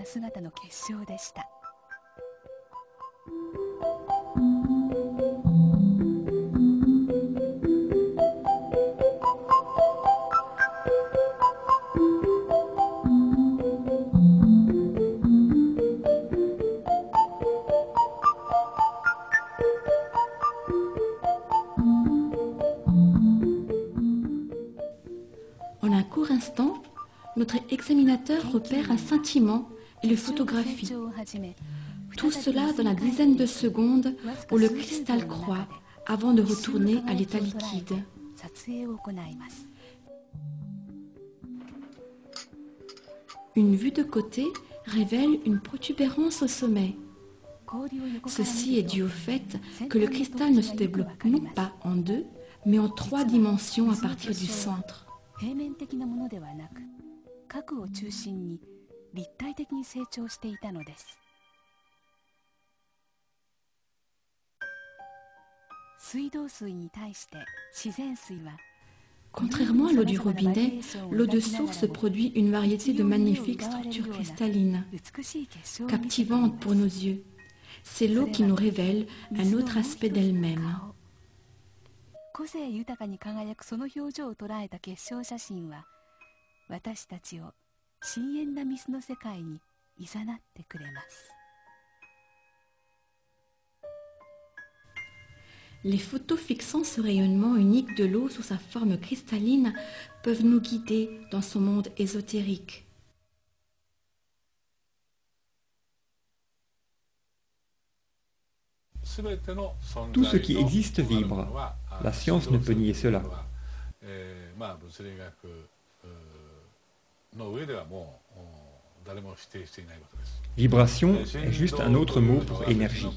な姿の結晶でした。En un court instant, notre examinateur repère un scintillement et le photographie. Tout cela dans la dizaine de secondes où le cristal croît avant de retourner à l'état liquide. Une vue de côté révèle une protubérance au sommet. Ceci est dû au fait que le cristal ne se développe non pas en 2, mais en 3 dimensions à partir du centre. Contrairement à l'eau du robinet, l'eau de source produit une variété de magnifiques structures cristallines, captivantes pour nos yeux. C'est l'eau qui nous révèle un autre aspect d'elle-même. Les photos fixant ce rayonnement unique de l'eau sous sa forme cristalline peuvent nous guider dans son monde ésotérique. Tout ce qui existe vibre. La science ne peut nier cela. Vibration est juste un autre mot pour énergie.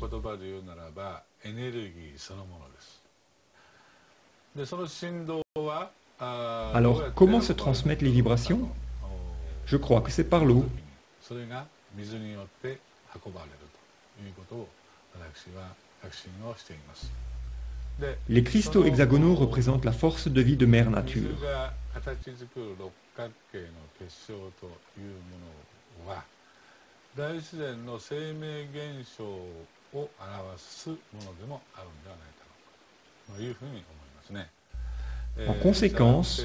Alors, comment se transmettent les vibrations? Je crois que c'est par l'eau. Les cristaux hexagonaux représentent la force de vie de Mère Nature. En conséquence,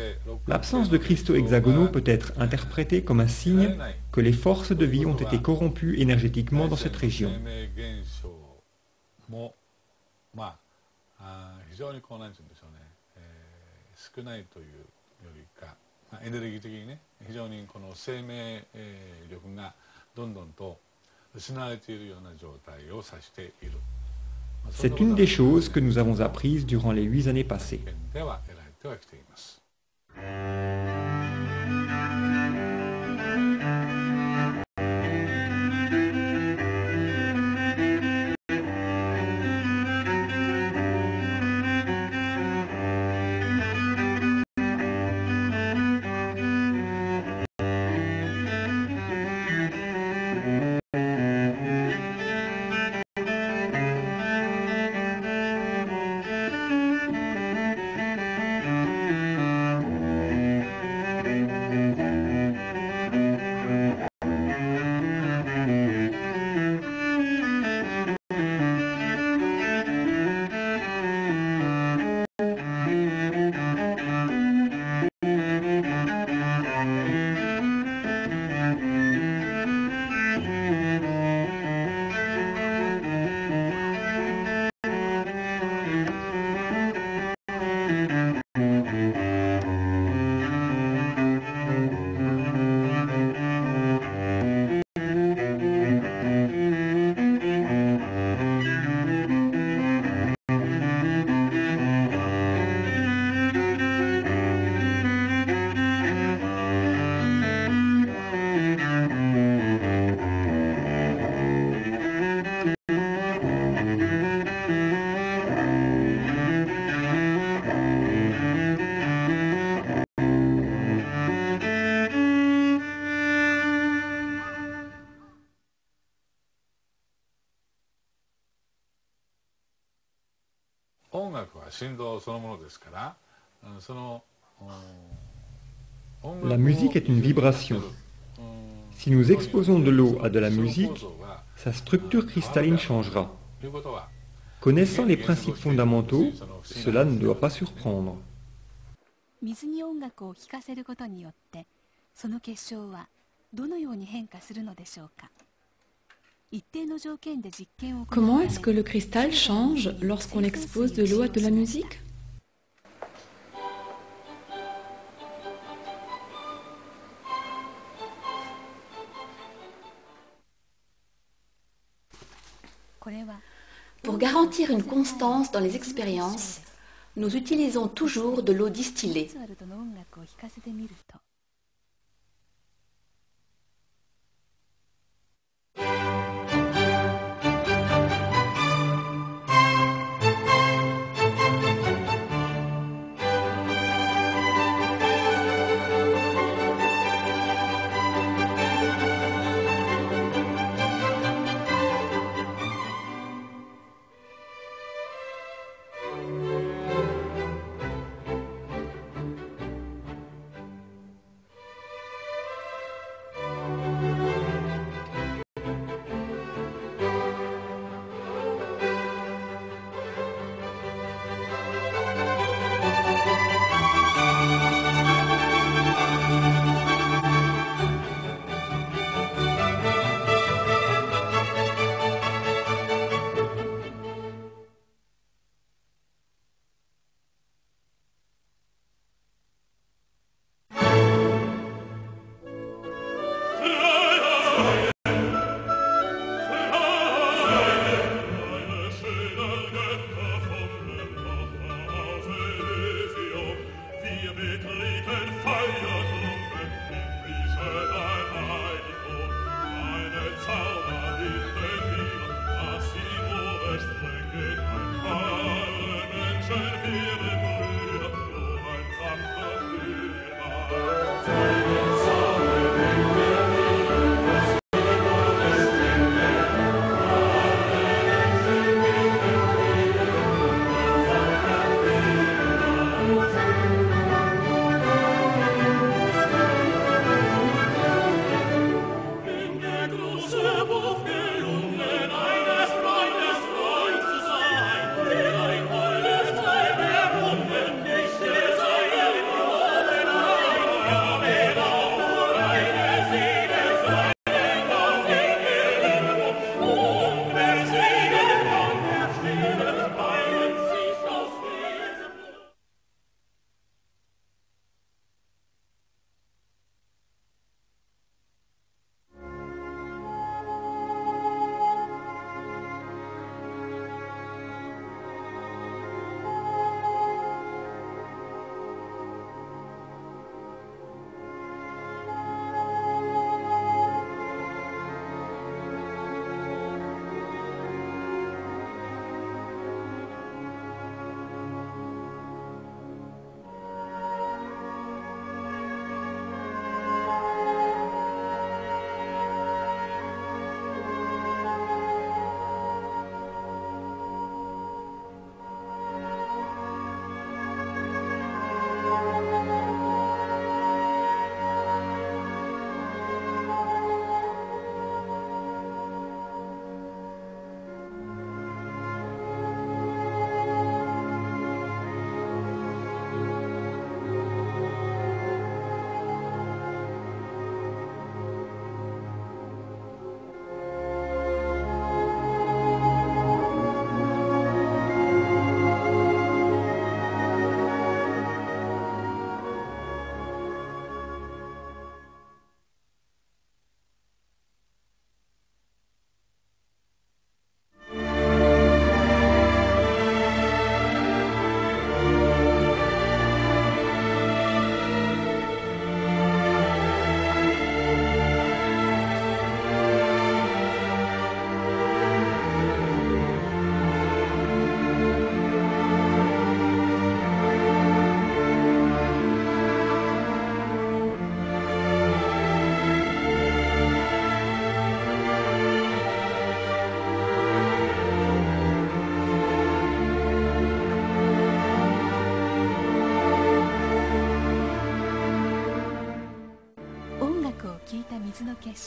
l'absence de cristaux hexagonaux peut être interprétée comme un signe que les forces de vie ont été corrompues énergétiquement dans cette région. C'est une des choses que nous avons apprises durant les 8 années passées. La musique est une vibration. Si nous exposons de l'eau à de la musique, sa structure cristalline changera. Connaissant les principes fondamentaux, cela ne doit pas surprendre. 水に音楽を聴かせることによってその結晶はどのように変化するのでしょうか。一定の条件で実験を行うため Comment est-ce que le cristal change lorsqu'on expose de l'eau à de la musique? Pour garantir une constance dans les expériences, nous utilisons toujours de l'eau distillée.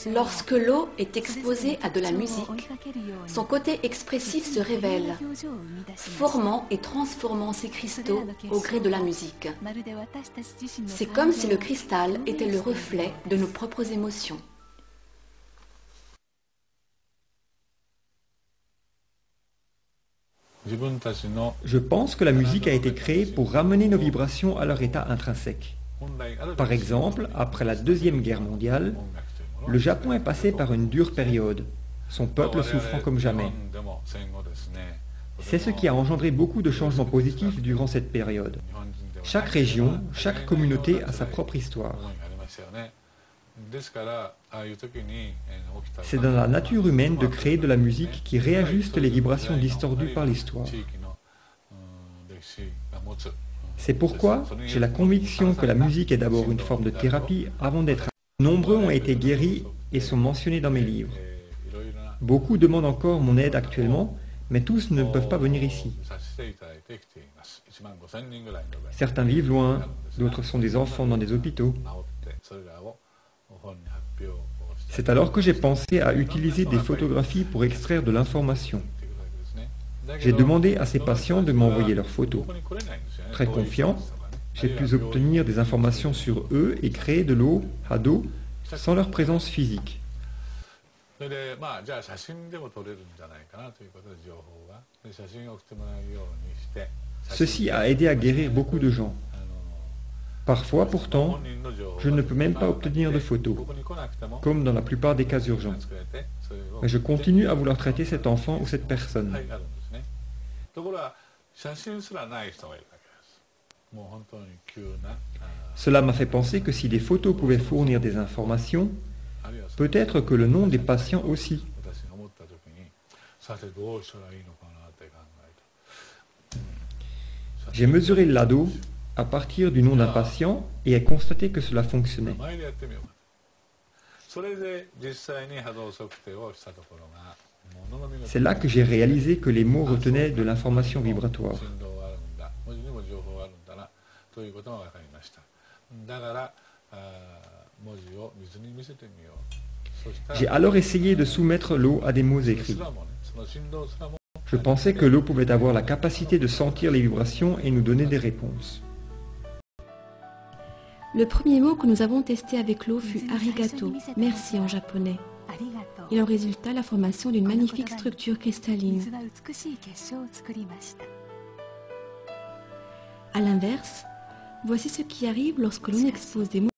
Lorsque l'eau est exposée à de la musique, son côté expressif se révèle, formant et transformant ces cristaux au gré de la musique. C'est comme si le cristal était le reflet de nos propres émotions. Je pense que la musique a été créée pour ramener nos vibrations à leur état intrinsèque. Par exemple, après la Deuxième Guerre mondiale, le Japon est passé par une dure période, son peuple souffrant comme jamais. C'est ce qui a engendré beaucoup de changements positifs durant cette période. Chaque région, chaque communauté a sa propre histoire. C'est dans la nature humaine de créer de la musique qui réajuste les vibrations distordues par l'histoire. C'est pourquoi j'ai la conviction que la musique est d'abord une forme de thérapie avant d'être... Nombreux ont été guéris et sont mentionnés dans mes livres. Beaucoup demandent encore mon aide actuellement, mais tous ne peuvent pas venir ici. Certains vivent loin, d'autres sont des enfants dans des hôpitaux. C'est alors que j'ai pensé à utiliser des photographies pour extraire de l'information. J'ai demandé à ces patients de m'envoyer leurs photos. Très confiant, j'ai pu obtenir des informations sur eux et créer de l'eau à dos sans leur présence physique. Ceci a aidé à guérir beaucoup de gens. Parfois, pourtant, je ne peux même pas obtenir de photos, comme dans la plupart des cas urgents. Mais je continue à vouloir traiter cet enfant ou cette personne. Cela m'a fait penser que si des photos pouvaient fournir des informations, peut-être que le nom des patients aussi. J'ai mesuré l'ADO à partir du nom d'un patient et ai constaté que cela fonctionnait. C'est là que j'ai réalisé que les mots retenaient de l'information vibratoire. J'ai alors essayé de soumettre l'eau à des mots écrits. Je pensais que l'eau pouvait avoir la capacité de sentir les vibrations et nous donner des réponses. Le premier mot que nous avons testé avec l'eau fut arigato, merci en japonais. Il en résulta la formation d'une magnifique structure cristalline. À l'inverse, voici ce qui arrive lorsque l'on expose des mots